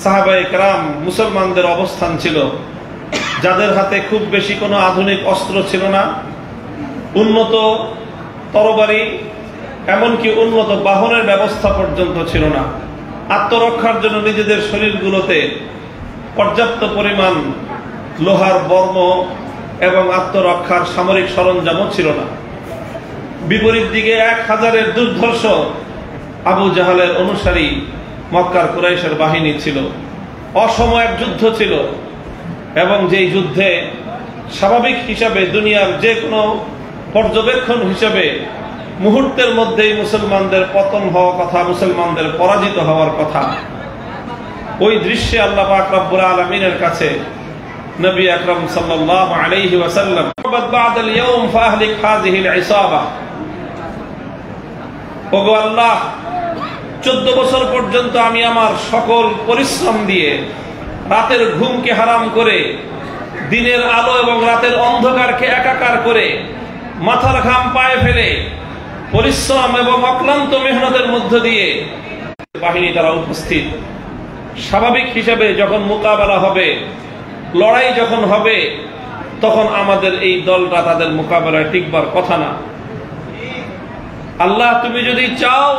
সাহাবায়ে কেরাম মুসলমানদের অবস্থান ছিল, যাদের হাতে খুব বেশি কোনো আধুনিক অস্ত্র ছিল না, উন্নত তরবারি এমনকি উন্নত বাহনের ব্যবস্থা পর্যন্ত ছিল না। আত্মরক্ষার জন্য নিজেদের শরীরগুলোতে পর্যাপ্ত পরিমাণ লোহার বর্ম এবং আত্মরক্ষার সামরিক সরঞ্জামও ছিল না। বিপরীত দিকে 1000-এর দুর্ধর্ষ আবু জাহালের অনুসারী মক্কার কুরাইশের বাহিনী ছিল। অসম এক যুদ্ধ ছিল এবং যেই যুদ্ধে স্বাভাবিক হিসাবে দুনিয়ার যে কোনো পর্যবেক্ষণ হিসাবে মুহূর্তের মধ্যেই মুসলমানদের পতন হওয়ার কথা, মুসলমানদের পরাজিত হওয়ার কথা। ওই দৃশ্যে আল্লাহ পাক রব্বুল আলামিনের কাছে নবী আকরাম সাল্লাল্লাহু আলাইহি ওয়াসাল্লাম বা'দাল ইয়াউম ফাহলিক হাযিহিল ইসাবা, ওগো আল্লাহ, 14 বছর পর্যন্ত আমি আমার সকল পরিশ্রম দিয়ে রাতের ঘুমকে হারাম করে, দিনের আলো এবং রাতের অন্ধকারকে একাকার করে, মাথার ঘাম পায়ে ফেলে পরিশ্রম এবং অক্লান্ত মেহনতের মধ্য দিয়ে বাহিনী দ্বারা উপস্থিত। স্বাভাবিক হিসাবে যখন মোকাবেলা হবে, লড়াই যখন হবে, তখন আমাদের এই দলটা তাদের মোকাবেলায় টিকবার কথা না। আল্লাহ, তুমি যদি চাও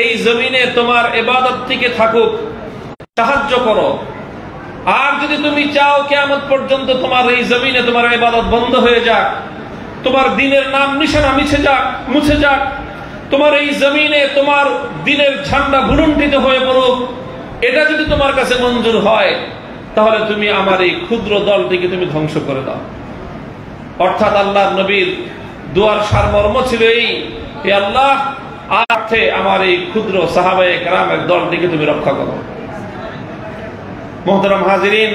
এই জমিনে তোমার ইবাদত থেকে থাকুক, সাহায্য করো। আর যদি তুমি চাও কিয়ামত পর্যন্ত তোমার এই জমিনে তোমার ইবাদত বন্ধ হয়ে যাক, তোমার দ্বীনের নাম নিশানা মুছে যাক, তোমার এই জমিনে তোমার দ্বীনের ঝান্ডা ভুলুণ্ঠিত হয়ে পড়ুক, এটা যদি তোমার কাছে মঞ্জুর হয়, তাহলে তুমি আমার এই ক্ষুদ্র দলটিকে তুমি ধ্বংস করে দাও। অর্থাৎ আল্লাহর নবীর দুয়ার সারমর্ম ছিল এই, হে আল্লাহ, আর্থে আমার এই ক্ষুদ্র সাহাবায়ে কেরামের দলটিকে তুমি রক্ষা করো। মুহতারাম হাজিরিন,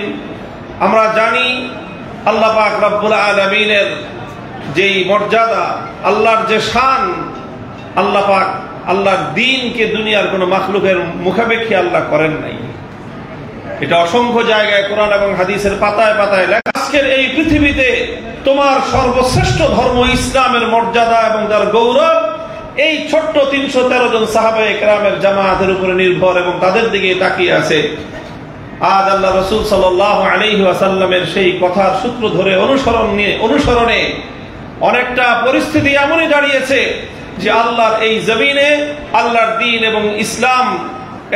আমরা জানি আল্লাহ পাক রব্বুল আলামিনের যেই মর্যাদা, আল্লাহর যে শান, আল্লাহ পাক আল্লাহর দ্বীনকে দুনিয়ার কোন মাখলুকের মুখাপেক্ষী আল্লাহ করেন নাই। এটা অসংখ্য জায়গায় কোরআন এবং হাদিসের পাতায় পাতায় লেখা। আজকের এই পৃথিবীতে তোমার সর্বশ্রেষ্ঠ ধর্ম ইসলামের মর্যাদা এবং তার গৌরব এই ছোট্ট 313 জন সাহাবায়ে কেরামের জামায়াতের উপরে নির্ভর এবং তাদের দিকে তাকিয়ে আছে। আজ আল্লাহ রাসূল সাল্লাল্লাহু আলাইহি ওয়াসাল্লামের সেই কথার সূত্র ধরে অনুসরণে অনেকটা পরিস্থিতি এমনই দাঁড়িয়েছে যে আল্লাহর এই জমিনে আল্লাহর দ্বীন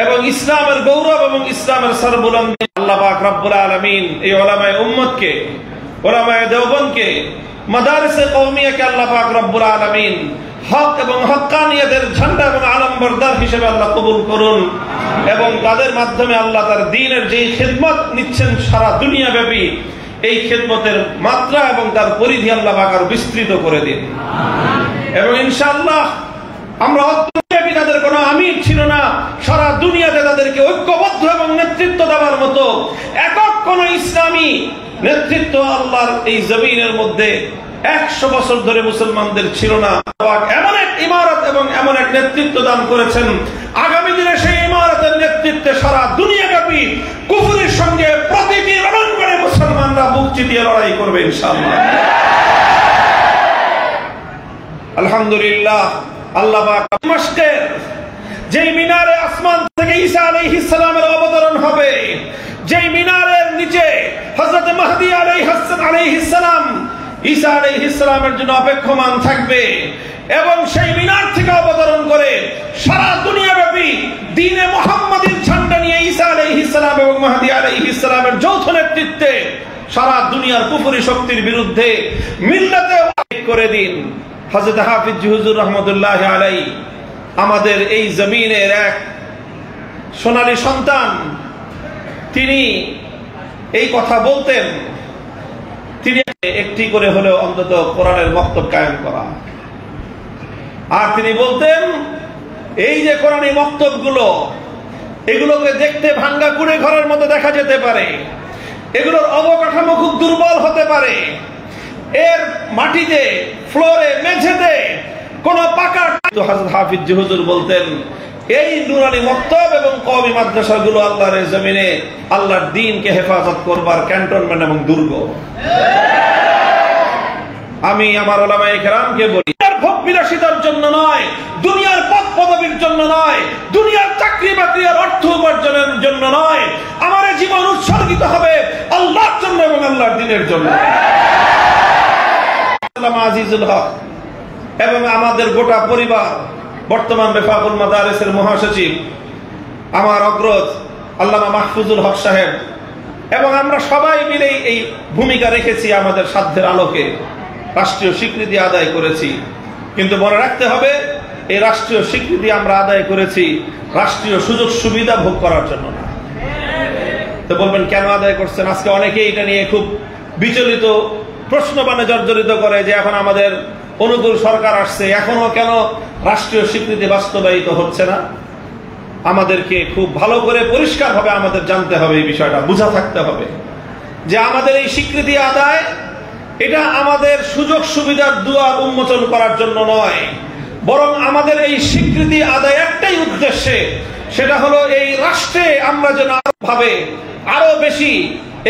এবং ইসলামের গৌরব এবং ইসলামের সর্ববুলন্দি আল্লাহ পাক রব্বুল আলামিন এই উলামায়ে উম্মতকে, উলামায়ে দেওবন্দকে, মাদারিসে কওমিয়াকে আল্লাহ পাক রব্বুল আলামিন হক এবং হক্কানিয়তের ঝান্ডা এবং আলমবরদার হিসেবে আল্লাহ কবুল করুন এবং তাদের মাধ্যমে আল্লাহ তার দ্বীনের যেই খিদমত নিচ্ছেন সারা দুনিয়া ব্যাপী, এই খিদমতের মাত্রা এবং তার পরিধি আল্লাহ পাক আরো বিস্তৃত করে দিন। এবং ইনশাআল্লাহ আমরা তাদের কোনো আমির ছিল না, সারা দুনিয়াতে তাদেরকে ঐক্যবদ্ধ এবং নেতৃত্ব দেওয়ার মতো একক কোন ইসলামী নেতৃত্ব আল্লাহর এই জমিনের মধ্যে 100 বছর ধরে মুসলমানদের ছিল না। এমন এক ইমারত এবং এমন এক নেতৃত্ব দান করেছেন, আগামী দিনে সেই ইমারতের নেতৃত্বে সারা দুনিয়াব্যাপী কুফরের সঙ্গে প্রতিটি রণাঙ্গনে মুসলমানরা বুক চিতিয়ে লড়াই করবে ইনশাআল্লাহ। আলহামদুলিল্লাহ, আল্লাহ পাক দামেস্কের যেই মিনারে আসমান থেকে ঈসা আলাইহিস সালামের অবতরণ হবে, যেই মিনারের নিচে হযরত মাহদী আলাইহিস সালাম ঈসা আলাইহিস সালামের জন্য অপেক্ষমান থাকবে এবং সেই মিনার থেকে অবতরণ করে সারা দুনিয়াব্যাপী দ্বীনে মুহাম্মাদীর ঝান্ডা নিয়ে ঈসা আলাইহিস সালাম এবং মাহদী আলাইহিস সালামের যৌথ নেতৃত্বে সারা দুনিয়ার কুফরি শক্তির বিরুদ্ধে মিল্লাতে করে দিন। হযরত হাফিজ হুজুর রাহমাতুল্লাহি আলাইহি আমাদের এই জমিনের এক সোনালী সন্তান, তিনি এই কথা বলতেন, তিনি একটি করে হলেও অন্তত কোরআনের বক্তব্য কায়েম করা। আর তিনি বলতেন, এই যে কোরআনী বক্তব্যগুলো, এগুলোকে দেখতে ভাঙ্গা কুড়ে ঘরের মতো দেখা যেতে পারে, এগুলোর অবকাঠামো খুব দুর্বল হতে পারে, এর মাটিতে, ফ্লোরে, মেঝেতে কোন পাকা। হযরত হাফিজ হুজুর বলতেন, এই নুরানি মক্তব এবং কওমি মাদ্রাসাগুলো আল্লাহর জমিনে আল্লাহর দ্বীনকে হেফাজত করবার ক্যান্টনমেন্ট এবং দুর্গ। আমি আমার উলামায়ে কেরামকে বলি, ভোগ বিলাসিতার জন্য নয়, দুনিয়ার পদ পদবীর জন্য নয়, দুনিয়ার চাকরি বাকরি আর অর্থ উপার্জনের জন্য নয়, দিনের জন্য। আজিজুল হক এবং আমাদের গোটা পরিবার, বর্তমান রেফাকুল মাদারিসের মহাসচিব আমার অগ্রজ আল্লামা মাহফুজুল হক সাহেব, এবং আমরা সবাই মিলে এই ভূমিকা রেখেছি। আমাদের সাধ্যের আলোকে রাষ্ট্রীয় স্বীকৃতি আদায় করেছি, কিন্তু মনে রাখতে হবে এই রাষ্ট্রীয় স্বীকৃতি আমরা আদায় করেছি রাষ্ট্রীয় সুযোগ সুবিধা ভোগ করার জন্য না। তো বলবেন কেন আদায় করছেন? আজকে অনেকেই এটা নিয়ে খুব বিচলিত, প্রশ্নবাণে জর্জরিত করে যে এখন আমাদের অনুকূল সরকার আসছে, এখনো কেন রাষ্ট্রীয় স্বীকৃতি বাস্তবায়িত হচ্ছে না? আমাদেরকে খুব ভালো করে পরিষ্কার ভাবে আমাদের জানতে হবে, এই বিষয়টা বুঝা থাকতে হবে যে আমাদের এই স্বীকৃতি আদায় এটা আমাদের সুযোগ সুবিধার দুয়ার উন্মোচন করার জন্য নয়, বরং আমাদের এই স্বীকৃতি আদায় একটাই উদ্দেশ্যে, সেটা হলো এই রাষ্ট্রে আমরা যেন আরো বেশি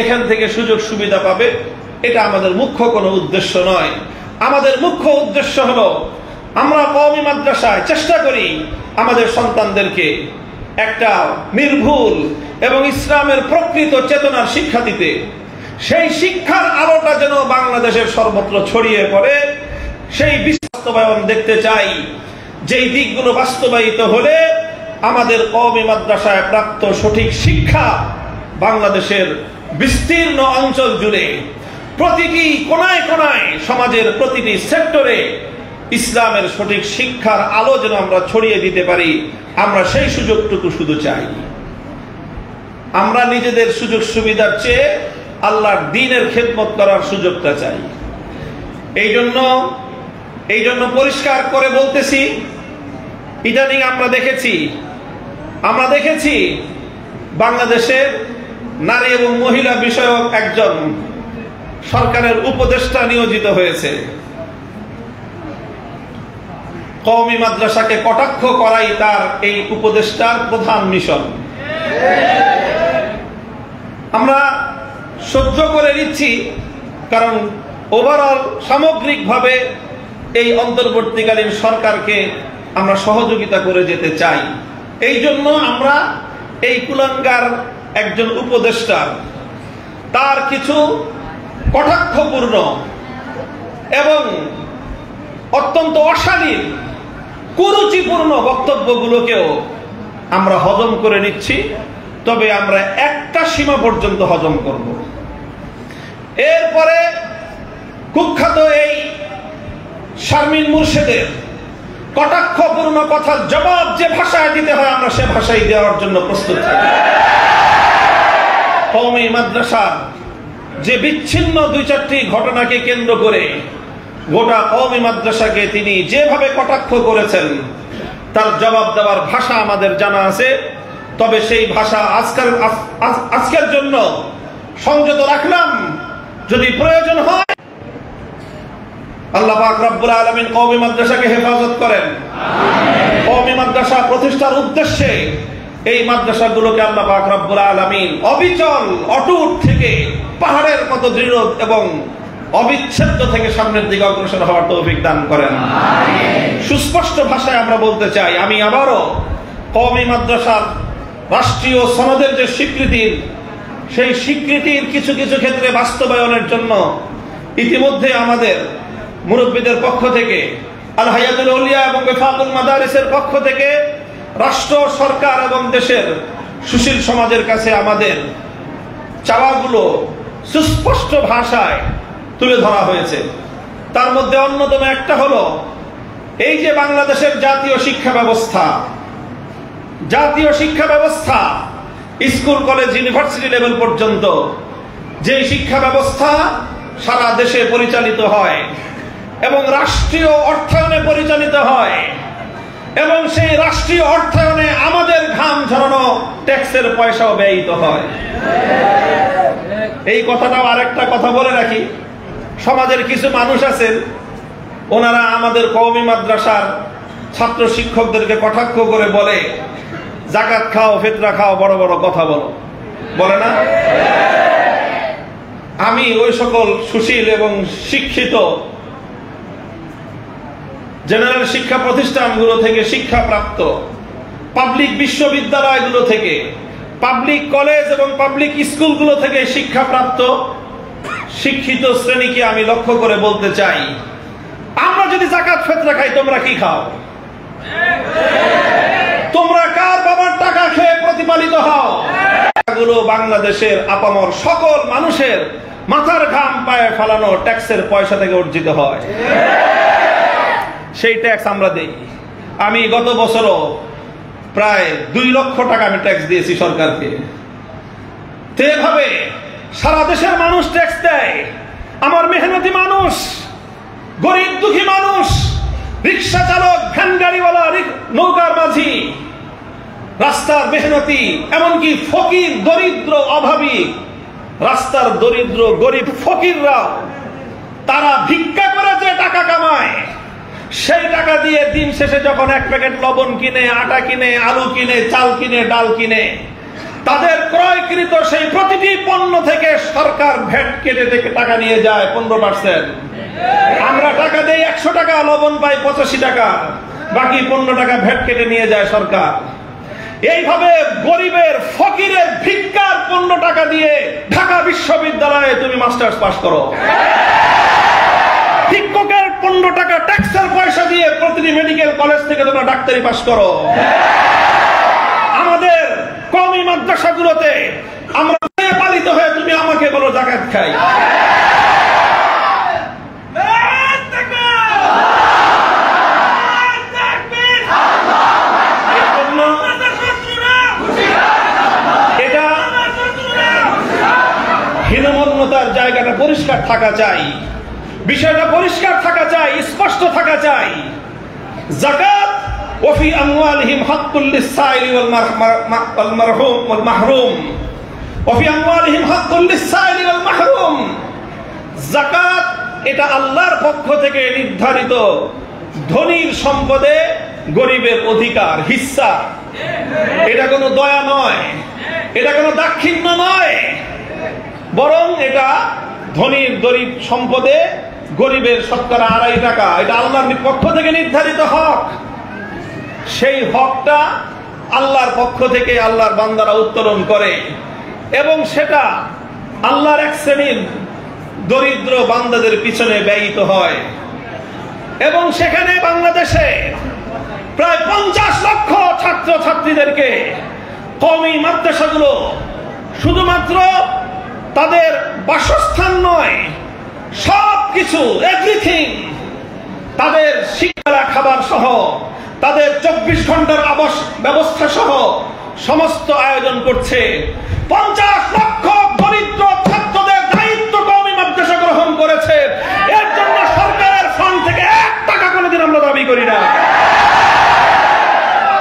এখান থেকে সুযোগ সুবিধা পাবে। এটা আমাদের মুখ্য কোনো উদ্দেশ্য নয়। আমাদের মুখ্য উদ্দেশ্য হলো আমরা কওমি মাদ্রাসায় চেষ্টা করি আমাদের সন্তানদেরকে একটা নির্ভুল এবং ইসলামের প্রকৃত চেতনার শিক্ষা দিতে। সেই শিক্ষার আলোটা যেন বাংলাদেশের সর্বত্র ছড়িয়ে পড়ে, সেই বাস্তবায়ন দেখতে চাই। যেই দিকগুলো বাস্তবায়িত হলে আমাদের কওমি মাদ্রাসায় প্রাপ্ত সঠিক শিক্ষা বাংলাদেশের বিস্তীর্ণ অঞ্চল জুড়ে প্রতিটি কোনায় কোনায় সমাজের প্রতিটি সেক্টরে ইসলামের সঠিক শিক্ষার আলো যেন আমরা ছড়িয়ে দিতে পারি, আমরা সেই সুযোগটুকু শুধু চাই। আমরা নিজেদের সুযোগ সুবিধার চেয়ে আল্লাহর দ্বীনের খেদমত করার সুযোগটা চাই। এই জন্য পরিষ্কার করে বলতেছি, ইদানিং আমরা দেখেছি বাংলাদেশের নারী এবং মহিলা বিষয়ক একজন সরকারের উপদেষ্টা নিয়োজিত হয়েছে। কওমি মাদ্রাসাকে কটাক্ষ করাই তার এই উপদেষ্টার প্রধান মিশন। আমরা সহ্য করে নিচ্ছি, কারণ ওভারঅল সামগ্রিকভাবে এই অন্তর্বর্তীকালীন সরকারকে আমরা সহযোগিতা করে যেতে চাই। এই জন্য আমরা এই কুলাঙ্গার একজন উপদেষ্টা তার কিছু কটাক্ষপূর্ণ এবং অত্যন্ত অশালীন কুরুচিপূর্ণ বক্তব্যগুলোকেও আমরা হজম করে নিচ্ছি, তবে আমরা একটা সীমা পর্যন্ত হজম করব। এরপরে কুখ্যাত এই শারমিন মুর্শেদের কটাক্ষপূর্ণ কথার জবাব যে ভাষায় দিতে হয় আমরা সে ভাষায় দেওয়ার জন্য প্রস্তুত থাকি। কওমি মাদ্রাসার যে বিচ্ছিন্ন দুই চারটি ঘটনাকে কেন্দ্র করে গোটা কওমি মাদ্রাসাকে তিনি যেভাবে কটাক্ষ করেছেন তার জবাব দেওয়ার ভাষা আমাদের জানা আছে, তবে সেই ভাষা আজকের জন্য সংযত রাখলাম। যদি প্রয়োজন হয় আল্লাহ পাক রব্বুল আলামিন কওমি মাদ্রাসাকে হেফাজত করেন। কওমি মাদ্রাসা প্রতিষ্ঠার উদ্দেশ্যে এই মাদ্রাসাগুলোকে আল্লাহ পাক রব্বুল আলামিন অবিচল অটুট থেকে পাহাড়ের মতো দৃঢ় এবং অবিচ্ছেদ্য থেকে সামনের দিকে অগ্রসর হওয়ার তৌফিক দান করেন। সুস্পষ্ট ভাষায় আমরা বলতে চাই, আমি আবারও কওমি মাদ্রাসার রাষ্ট্রীয় সনদের যে সেই স্বীকৃতির কিছু কিছু ক্ষেত্রে বাস্তবায়নের জন্য ইতিমধ্যে আমাদের মুরব্বীদের পক্ষ থেকে, আল হায়াতুল আউলিয়া এবং রেফাকুল মাদারিসের পক্ষ থেকে রাষ্ট্র, সরকার এবং দেশের সুশীল সমাজের কাছে আমাদের চাওয়াগুলো সুস্পষ্ট ভাষায় তুলে ধরা হয়েছে। তার মধ্যে অন্যতম একটা হলো এই যে বাংলাদেশের জাতীয় শিক্ষা ব্যবস্থা স্কুল, কলেজ, ইউনিভার্সিটি লেভেল পর্যন্ত যে শিক্ষা ব্যবস্থা সারা দেশে পরিচালিত হয় এবং রাষ্ট্রীয় অর্থায়নে পরিচালিত হয়, এবং সেই রাষ্ট্রীয় অর্থায়নে আমাদের ঘাম ঝরানো ট্যাক্সের পয়সাও ব্যয়িত হয়। এই কথাটাও আরেকটা কথা বলে রাখি, সমাজের কিছু মানুষ আছেন ওনারা আমাদের কওমি মাদ্রাসার ছাত্র শিক্ষকদেরকে কটাক্ষ করে বলে যাকাত খাও, ফিতরা খাও, বড় বড় কথা বলে না? আমি ওই সকল সুশীল এবং শিক্ষিত জেনারেল শিক্ষা প্রতিষ্ঠানগুলো থেকে শিক্ষাপ্রাপ্ত, পাবলিক বিশ্ববিদ্যালয়গুলো থেকে, পাবলিক কলেজ এবং পাবলিক স্কুলগুলো থেকে শিক্ষাপ্রাপ্ত শিক্ষিত শ্রেণীকে আমি লক্ষ্য করে বলতে চাই, আমরা যদি যাকাত ফিতরা খাই, তোমরা কি খাও? তোমরা কার বাবার টাকা খেয়ে প্রতিপালিত হও? টাকাগুলো বাংলাদেশের আপামর সকল মানুষের মাথার ঘাম পায়ে ফেলানো ট্যাক্সের পয়সা থেকে অর্জিত হয়। সেই ট্যাক্স আমরা দেই। আমি গত বছরও প্রায় 2 লক্ষ টাকা আমি ট্যাক্স দিয়েছি সরকারকে। তো এভাবে সারা দেশের মানুষ ট্যাক্স দেয়। আমার মেহনতি মানুষ, গরিব দুঃখী মানুষ, রিক্সা চালক, ভ্যান গাড়িওয়ালা, নৌকার মাঝি, রাস্তার মেহনতি, এমনকি ফকির, দরিদ্র, অভাবী, রাস্তার দরিদ্র গরিব ফকিররাও তারা ভিক্ষা করে যে টাকা কামায়, সেই টাকা দিয়ে দিন শেষে যখন 1 প্যাকেট লবণ কিনে, আটা কিনে, আলু কিনে, চাল কিনে, ডাল কিনে, তাদের ক্রয়কৃত সেই প্রতিটি পণ্য থেকে সরকার ভ্যাট কেটে টাকা নিয়ে যায় 15%। আমরা টাকা দেই 100 টাকা, লবণ পাই 85 টাকা, বাকি 15 টাকা ভ্যাট কেটে নিয়ে যায় সরকার। এইভাবে গরিবের ফকিরের ভিক্ষার 15 টাকা দিয়ে ঢাকা বিশ্ববিদ্যালয়ে তুমি মাস্টার্স পাস করো। শিক্ষকের 15 টাকা ট্যাক্সের পয়সা দিয়ে প্রতিটি মেডিকেল কলেজ থেকে তোমরা ডাক্তারি পাস করো। আমাদের কওমি মাদ্রাসাগুলোতে আমরা পালিত হয়ে তুমি আমাকে বলো যাকাত খাই। এটা হীনমন্যতার জায়গাটা পরিষ্কার থাকা চাই, বিষয়টা পরিষ্কার থাকা চাই, স্পষ্ট থাকা চাই। যাকাত ওফি আমওয়ালিহিম হাক্কুল লিস-সাইলি ওয়াল মাহরুম, ওফি আমওয়ালিহিম হাক্কুল লিস-সাইলি ওয়াল মাহরুম। যাকাত এটা আল্লাহর পক্ষ থেকে নির্ধারিত ধনীর সম্পদে গরিবের অধিকার, হিস্সা। এটা কোনো দয়া নয়, এটা কোনো দাক্ষিণ্য নয়, বরং এটা ধনীর গরিব সম্পদে গরিবের শতকরা 2.5 টাকা। এটা আল্লাহর পক্ষ থেকে নির্ধারিত হক। সেই হকটা আল্লাহর পক্ষ থেকে আল্লাহর বান্দারা উত্তোলন করে এবং সেটা আল্লাহর এক শ্রেণীর দরিদ্র বান্দাদের পিছনে ব্যয়িত হয়। এবং সেখানে বাংলাদেশে প্রায় 50 লক্ষ ছাত্র ছাত্রীদেরকে কওমি মাদ্রাসাগুলো শুধুমাত্র তাদের বাসস্থান নয়, সবকিছু, এভরিথিং, তাদের শিক্ষা খাবার সহ, তাদের 24 ঘন্টার আবাস ব্যবস্থা সহ সমস্ত আয়োজন করছে। 50 লক্ষ দরিদ্র ছাত্রদের দায়িত্ব কওমি মাদ্রাসা গ্রহণ করেছে। এর জন্য সরকারের ফান্ড থেকে 1 টাকা কোনোদিন আমরা দাবি করি না,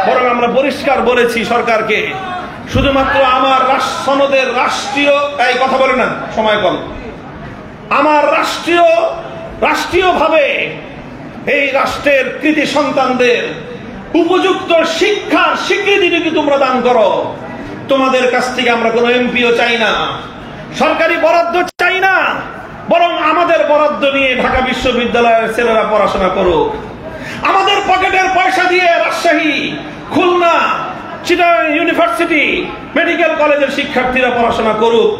বরং আমরা পরিষ্কার বলেছি সরকারকে, শুধুমাত্র আমার সনদের রাষ্ট্রীয়, এই কথা বলে না, সময় কম, আমার রাষ্ট্রীয়ভাবে এই রাষ্ট্রের কৃতি সন্তানদের উপযুক্ত শিক্ষার স্বীকৃতি যদি তোমরা দান করো, তোমাদের কাছ থেকে আমরা কোনো এমপিও চাই না, সরকারি বরাদ্দ চাই না, বরং আমাদের বরাদ্দ নিয়ে ঢাকা বিশ্ববিদ্যালয়ের ছেলেরা পড়াশোনা করুক। আমাদের পকেটের পয়সা দিয়ে রাজশাহী, খুলনা, চিটাগাং ইউনিভার্সিটি, মেডিকেল কলেজের শিক্ষার্থীরা পড়াশোনা করুক।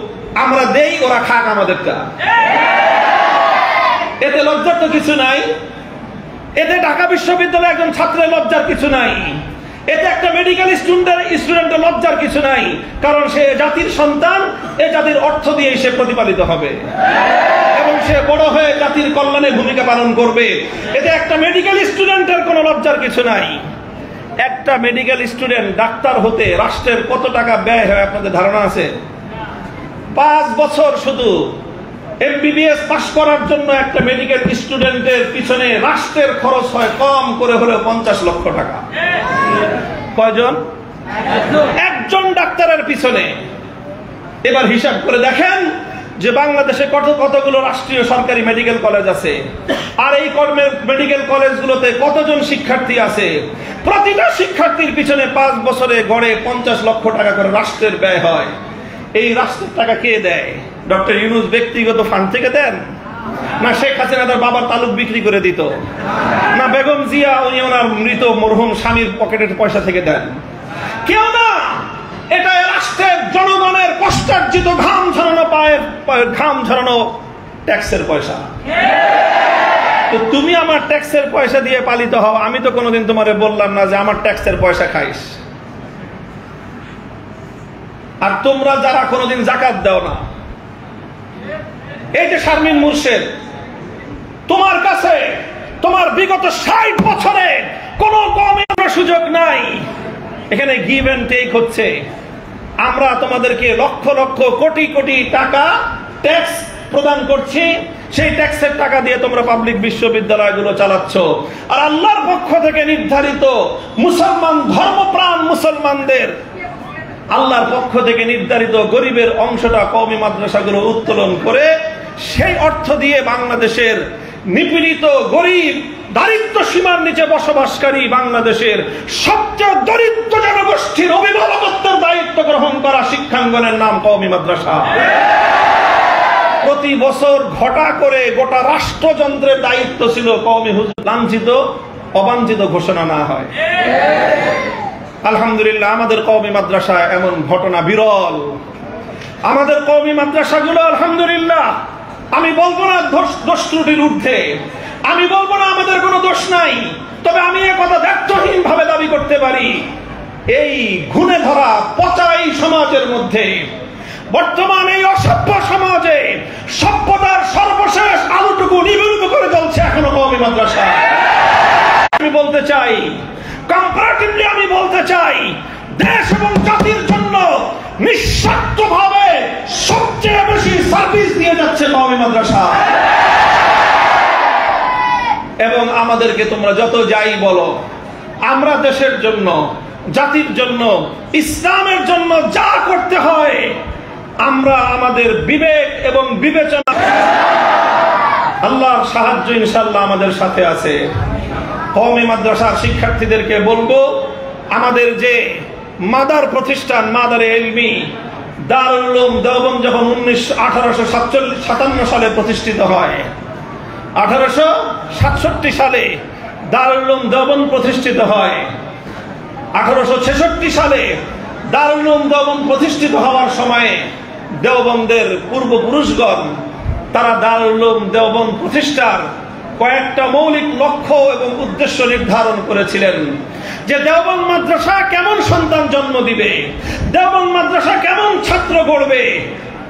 আমরা দেই, ওরা খাক আমাদেরটা। এতে লজ্জার তো কিছু নাই, এতে ঢাকা বিশ্ববিদ্যালয়ে একজন ছাত্রের লজ্জার কিছু নাই, এতে একটা মেডিকেল স্টুডেন্টের লজ্জার কিছু নাই, কারণ সে জাতির সন্তান, এ জাতির অর্থ দিয়ে সে প্রতিপালিত হবে এবং সে বড় হয়ে জাতির কল্যাণে ভূমিকা পালন করবে। এতে একটা মেডিকেল স্টুডেন্টের কোনো লজ্জার কিছু নাই। একটা মেডিকেল স্টুডেন্ট ডাক্তার হতে রাষ্ট্রের কত টাকা ব্যয় হয় আপনাদের ধারণা আছে? 5 বছর শুধু এমবিবিএস পাস করার জন্য একটা মেডিকেল স্টুডেন্টের পিছনে রাষ্ট্রের খরচ হয় কম করে হলেও 50 লক্ষ টাকা। কয়জন? একজন ডাক্তারের পিছনে। এবার হিসাব করে দেখেন যে বাংলাদেশে কতগুলো রাষ্ট্রীয় সরকারি মেডিকেল কলেজ আছে, আর এই মেডিকেল কলেজগুলোতে কতজন শিক্ষার্থী আছে। প্রতিটা শিক্ষার্থীর পিছনে 5 বছরে গড়ে 50 লক্ষ টাকা করে রাষ্ট্রের ব্যয় হয়। এই রাষ্ট্রের টাকা কে দেয়? ডক্টর ইউনূস ব্যক্তিগত ফান্ড থেকে দেন, না শেখ হাসিনা তার বাবার তালুক বিক্রি করে দিত, না বেগম জিয়া উনি ওনার মৃত মরহুম স্বামীর পকেটের পয়সা থেকে দেন? কেউ না। এটা রাষ্ট্রের জনগণের কষ্টার্জিত ঘাম ঝরানো, পায়ের ঘাম ঝরানো ট্যাক্সের পয়সা। তো তুমি আমার ট্যাক্সের পয়সা দিয়ে পালিত হও, আমি তো কোনোদিন তোমারে বললাম না যে আমার ট্যাক্সের পয়সা খাইস। আর তোমরা যারা কোনোদিন জাকাত দাও না, এই যে শারমিন মুর্শেদ, তোমার কাছে তোমার বিগত 60 বছরে কোন কমের সুযোগ নাই। এখানে গিভ এন্ড টেক হচ্ছে। আমরা তোমাদেরকে লক্ষ লক্ষ কোটি কোটি টাকা ট্যাক্স প্রদান করছি, সেই ট্যাক্সের টাকা দিয়ে তোমরা পাবলিক বিশ্ববিদ্যালয়গুলো চালাচ্ছ। আর আল্লাহর পক্ষ থেকে নির্ধারিত মুসলমান ধর্মপ্রাণ মুসলমানদের আল্লাহর পক্ষ থেকে নির্ধারিত গরিবের অংশটা কওমি মাদ্রাসাগুলো উত্তোলন করে সেই অর্থ দিয়ে বাংলাদেশের নিপীড়িত গরিব দারিদ্র সীমার নিচে বসবাসকারী বাংলাদেশের সবচেয়ে দরিদ্র জনগোষ্ঠীর অভিভাবকত্বের দায়িত্ব গ্রহণ করা শিক্ষাঙ্গনের নাম কওমি মাদ্রাসা। প্রতি বছর ঘটা করে গোটা রাষ্ট্রযন্ত্রের দায়িত্ব ছিল কওমি হুজুর লাঞ্ছিত অবাঞ্ছিত ঘোষণা না হয়। আলহামদুলিল্লাহ আমাদের কওমি মাদ্রাসা এমন ঘটনা বিরল। আমাদের কওমি মাদ্রাসাগুলো আলহামদুলিল্লাহ, আমি বলবো না দোষ ত্রুটির ঊর্ধ্বে, আমি বলবো না আমাদের কোনো দোষ নাই, তবে আমি একথা দায়িত্বহীন ভাবে দাবি করতে পারি, এই ঘুণে ধরা পচা এই সমাজের মধ্যে, বর্তমান এই অসভ্য সমাজে সভ্যতার সর্বশেষ আলোটুকু নিবিড় করে চলছে এখনো কওমি মাদ্রাসা। আমি বলতে চাই, কম্পারেটিভলি আমি বলতে চাই, দেশ এবং জাতির জন্য নিঃস্বার্থভাবে সবচেয়ে বেশি সার্ভিস দিয়ে যাচ্ছে কওমি মাদ্রাসা। এবং আমাদেরকে তোমরা যত যাই বলো, আমরা দেশের জন্য, জাতির জন্য, ইসলামের জন্য যা করতে হয় আমরা আমাদের বিবেক এবং বিবেচনা, আল্লাহর সাহায্য ইনশাআল্লাহ আমাদের সাথে আছে। কওমি মাদ্রাসার শিক্ষার্থীদেরকে বলবো, আমাদের যে মাদার প্রতিষ্ঠান মাদারে ইলমি দারুল উলুম দেওবন্দ যখন 1857 সালে প্রতিষ্ঠিত হয়, 1867 সালে দারুল উলুম দেওবন্দ প্রতিষ্ঠিত হয়, 1866 সালে দারুল উলুম দেওবন্দ প্রতিষ্ঠিত হওয়ার সময়ে দেওবন্দের পূর্বপুরুষগণ তারা দারুল উলুম দেওবন্দ প্রতিষ্ঠার কয়েকটা মৌলিক লক্ষ্য এবং উদ্দেশ্য নির্ধারণ করেছিলেন। যে দেওবন্দ মাদ্রাসা কেমন সন্তান জন্ম দিবে, দেওবন্দ মাদ্রাসা কেমন ছাত্র গড়বে।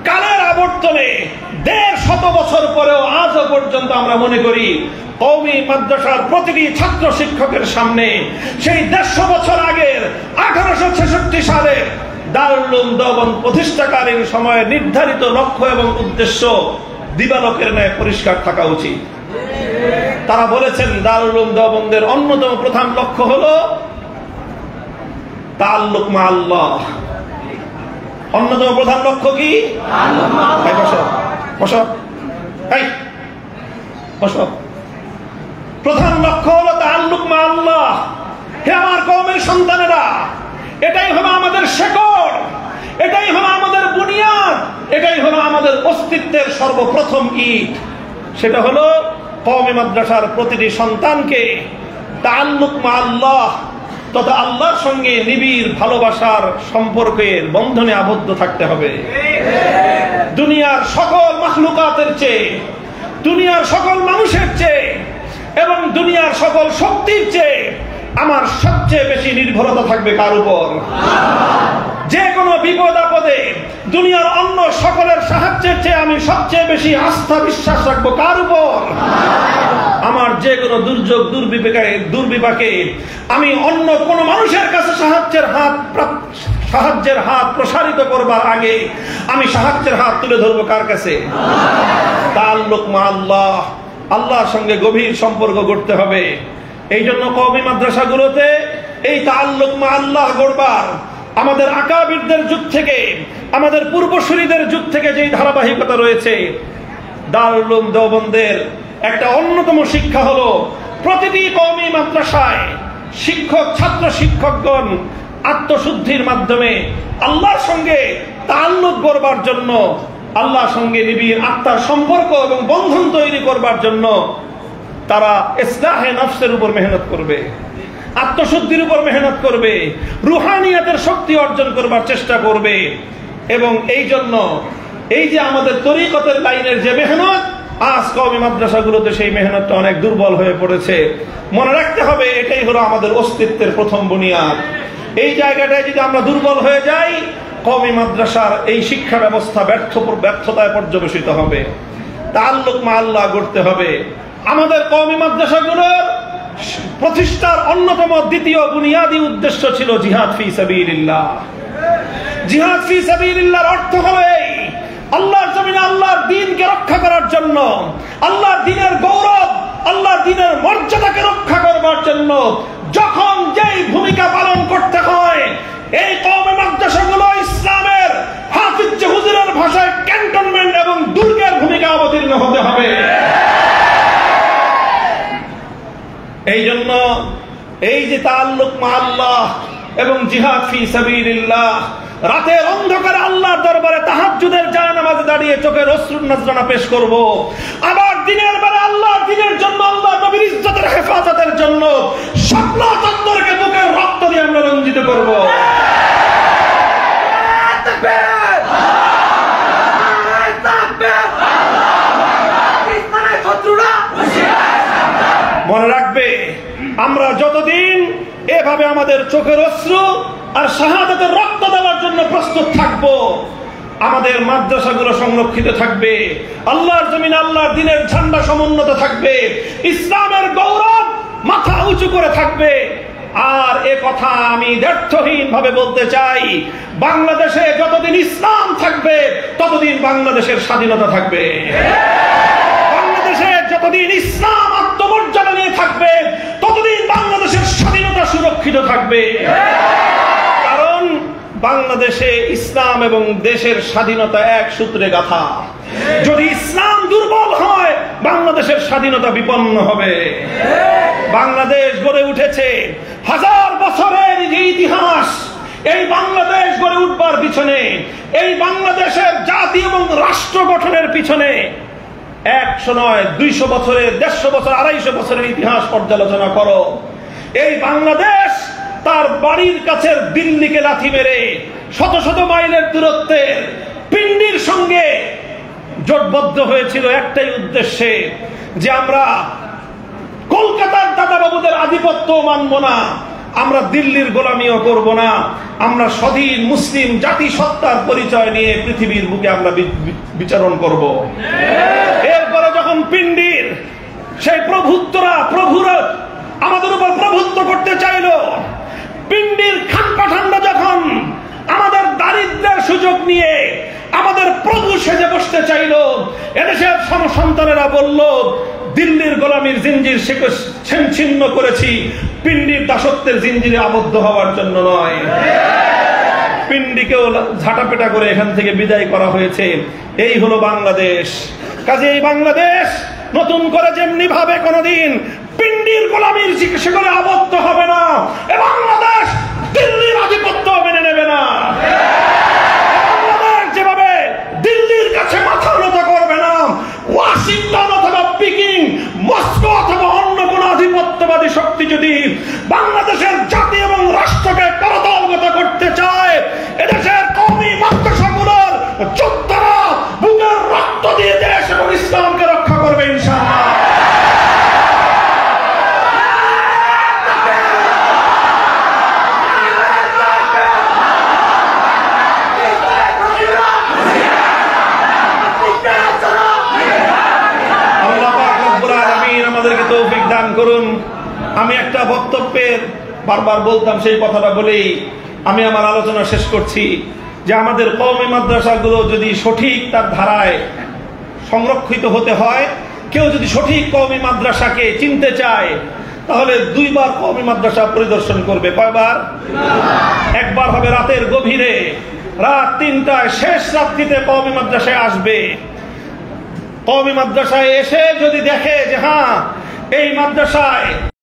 কালের আবর্তনে 150 বছর পরেও আজও পর্যন্ত আমরা মনে করি কওমি মাদ্রাসার প্রতিটি ছাত্র শিক্ষকের সামনে সেই 150 বছর আগের 1866 সালে দারুল উলুম দেওবন্দ প্রতিষ্ঠাকালীন সময়ে নির্ধারিত লক্ষ্য এবং উদ্দেশ্য দিবালোকের ন্যায় পরিষ্কার থাকা উচিত। তারা বলেছেন দারুল উলুম দেওবন্দের অন্যতম প্রধান লক্ষ্য হলো তাআল্লুক মা আল্লাহ। অন্যতম প্রধান লক্ষ্য কি? প্রধান লক্ষ্য হলো তাআল্লুক মা আল্লাহ। হে আমার কওমের সন্তানেরা, এটাই হলো আমাদের শেকড়, এটাই হলো আমাদের বুনিয়াদ, এটাই হলো আমাদের অস্তিত্বের সর্বপ্রথম ইট। সেটা হলো কওমি মাদ্রাসার প্রতিটি সন্তানকে তাআল্লুক মা আল্লাহ তথা আল্লাহর সঙ্গে নিবিড় ভালোবাসার সম্পর্কের বন্ধনে আবদ্ধ থাকতে হবে। দুনিয়ার সকল মাখলুকাতের চেয়ে, দুনিয়ার সকল মানুষের চেয়ে এবং দুনিয়ার সকল শক্তির চেয়ে আমার সবচেয়ে বেশি নির্ভরতা থাকবে কার উপর? যে কোনো বিপদ আপদে দুনিয়ার অন্য সকলের সাহায্যের চেয়ে আমি সবচেয়ে বেশি আস্থা বিশ্বাস রাখবো কার উপর? আমার যে কোনো দুর্যোগ দুর্বিপাকে আমি অন্য কোন মানুষের কাছে সাহায্যের হাত প্রসারিত করবার আগে আমি সাহায্যের হাত তুলে ধরবো কার কাছে? তাআল্লুক মা আল্লাহ, আল্লাহর সঙ্গে গভীর সম্পর্ক গড়তে হবে। এই জন্য কওমি মাদ্রাসাগুলোতে এই তাআল্লুক মা আল্লাহ গড়বার আমাদের আকাবিরদের যুগ থেকে, আমাদের পূর্বসূরীদের যুগ থেকে যেই ধারাবাহিকতা রয়েছে, দারুল উলুম দেওবন্দের একটা অন্যতম শিক্ষা হলো প্রতিটি কওমি মাদ্রাসায় শিক্ষক ছাত্র শিক্ষকগণ আত্মশুদ্ধির মাধ্যমে আল্লাহর সঙ্গে তাআল্লুক গড়বার জন্য, আল্লাহর সঙ্গে নিবিড় আত্মার সম্পর্ক এবং বন্ধন তৈরি করবার জন্য তারা ইসলাহে নফসের উপর মেহনত করবে, আত্মশুদ্ধির উপর মেহনত করবে, রুহানিয়াতের শক্তি অর্জন করবার চেষ্টা করবে। এবং এই জন্য এই যে আমাদের তরিকতের লাইনের যে মেহনত, আজ কওমি মাদ্রাসাগুলোতে সেই মেহনতটা অনেক দুর্বল হয়ে পড়েছে। মনে রাখতে হবে, এটাই হলো আমাদের অস্তিত্বের প্রথম বুনিয়াদ। এই জায়গাটায় যদি আমরা দুর্বল হয়ে যাই, কওমি মাদ্রাসার এই শিক্ষা ব্যবস্থা ব্যর্থতায় পর্যবেসিত হবে। তাআল্লুক মা আল্লাহ গড়তে হবে। আমাদের কওমি মাদ্রাসাগুলোর প্রতিষ্ঠার অন্যতম দ্বিতীয় বুনিয়াদী উদ্দেশ্য ছিল জিহাদ ফি সাবিলিল্লাহ। জিহাদ ফি সাবিলিল্লাহর অর্থ হলো এই, আল্লাহর জমিনে আল্লাহর দ্বীনকে রক্ষা করার জন্য, আল্লাহর দ্বীনের গৌরব, আল্লাহর দ্বীনের মর্যাদাকে রক্ষা করবার জন্য যখন যেই ভূমিকা পালন করতে হয়, এই কওমি মাদ্রাসাগুলো ইসলামের হাফিজ হুজুরের ভাষায় ক্যান্টনমেন্ট এবং দুর্গের ভূমিকা অবতীর্ণ হতে হবে। এই জন্য এই যে তাআল্লুক মা আল্লাহ এবং জিহাদ ফি সাবিলিল্লাহ, রাতের অন্ধকারে আল্লাহর দরবারে তাহাজ্জুদের জায়নামাজে দাঁড়িয়ে চোখের অশ্রুর নজরানা পেশ করব, আবার দিনের বেলা আল্লাহর দ্বীনের জন্য, আল্লাহ নবীর ইজ্জতের হেফাজতের জন্য শাপলা চত্বরকে বুকের রক্ত দিয়ে আমরা রঞ্জিত করব। মনে রাখবে, আমরা যতদিন এভাবে আমাদের চোখের অশ্রু আর শাহাদাতের রক্ত দেওয়ার জন্য প্রস্তুত থাকব, আমাদের মাদ্রাসাগুলো সংরক্ষিত থাকবে, আল্লাহর জমিনে আল্লাহর দ্বীনের ঝান্ডা সমুন্নত থাকবে, ইসলামের গৌরব মাথা উঁচু করে থাকবে। আর এ কথা আমি দ্ব্যর্থহীন ভাবে বলতে চাই, বাংলাদেশে যতদিন ইসলাম থাকবে ততদিন বাংলাদেশের স্বাধীনতা থাকবে। বাংলাদেশে যতদিন ইসলাম আত্মমর্যাদা নিয়ে থাকবে ততদিন বাংলাদেশের স্বাধীনতা সুরক্ষিত থাকবে। কারণ বাংলাদেশে ইসলাম এবং দেশের স্বাধীনতা এক সূত্রে গাঁথা। যদি ইসলাম দুর্বল হয়, বাংলাদেশের স্বাধীনতা বিপন্ন হবে। বাংলাদেশ গড়ে উঠেছে হাজার বছরের যে ইতিহাস, এই বাংলাদেশ গড়ে উঠবার পিছনে, এই বাংলাদেশের জাতি এবং রাষ্ট্র গঠনের পিছনে 100 নয় 200 বছরের, 150 বছর, 250 বছরের ইতিহাস পর্যালোচনা করো। এই বাংলাদেশ তার বাড়ির কাছের দিল্লিকে লাথি মেরে শত শত মাইলের দূরত্বে পিন্ডির সঙ্গে জোটবদ্ধ হয়েছিল একটাই উদ্দেশ্যে, যে আমরা কলকাতার দাদাবাবুদের আধিপত্য মানব না, আমরা দিল্লির গোলামিও করব না, আমরা স্বাধীন মুসলিম জাতিসত্তার পরিচয় নিয়ে পৃথিবীর বুকে আমরা বিচরণ করব। এরপরে যখন পিন্ডির সেই প্রভুরা আমাদের উপর প্রভুত্ব করতে চাইল, পিন্ডির খান পাঠানরা যখন আমাদের দারিদ্র্যের সুযোগ নিয়ে আমাদের প্রভু সেজে বসতে চাইল, এদেশের সন্তানেরা বলল, দিল্লির গোলামীর জিঞ্জির ছিন্ন করেছি, পিন্ডির দাসত্বের জিঞ্জিরে আবদ্ধ হওয়ার জন্য নয়। পিন্ডিকেও ঝাঁটাপেটা করে এখান থেকে বিদায় করা হয়েছে। এই হলো বাংলাদেশ। কাজে এই বাংলাদেশ নতুন করে যেমনি ভাবে কোনদিন পিন্ডির গোলামীর সেখানে আবদ্ধ হবে না, এ বাংলাদেশ দিল্লির আধিপত্য মেনে নেবে না। বাংলাদেশ যেভাবে দিল্লির কাছে মাথা নত করবে না, ওয়াশিংটন অথবা পিকিং, মস্কো অথবা অন্য কোন আধিপত্যবাদী শক্তি যদি বাংলাদেশের জাতি এবং রাষ্ট্রকে করতলগত করতে চায়, এদেশের কওমি মাদ্রাসাগুলোর যোদ্ধারা বুকের রক্ত দিয়ে দেশ এবং ইসলামকে রক্ষা করবে ইনশাআল্লাহ। আমাদেরকে তৌফিক দান করুন। আমি একটা বক্তব্যের বারবার বলতাম, সেই কথাটা বলেই আমি আমার আলোচনা শেষ করছি, যে আমাদের কওমি মাদ্রাসাগুলো যদি সঠিক তার ধারায় সংরক্ষিত হতে হয়, কেউ যদি সঠিক কওমি মাদ্রাসাকে চিনতে চায়, তাহলে 2 বার কওমি মাদ্রাসা পরিদর্শন করবে। কয়বার? 1 বার হবে রাতের গভীরে, রাত 3টায় শেষ রাত্রিতে কওমি মাদ্রাসায় আসবে। কওমি মাদ্রাসায় এসে যদি দেখে যে হ্যাঁ, এই মাদ্রাসায়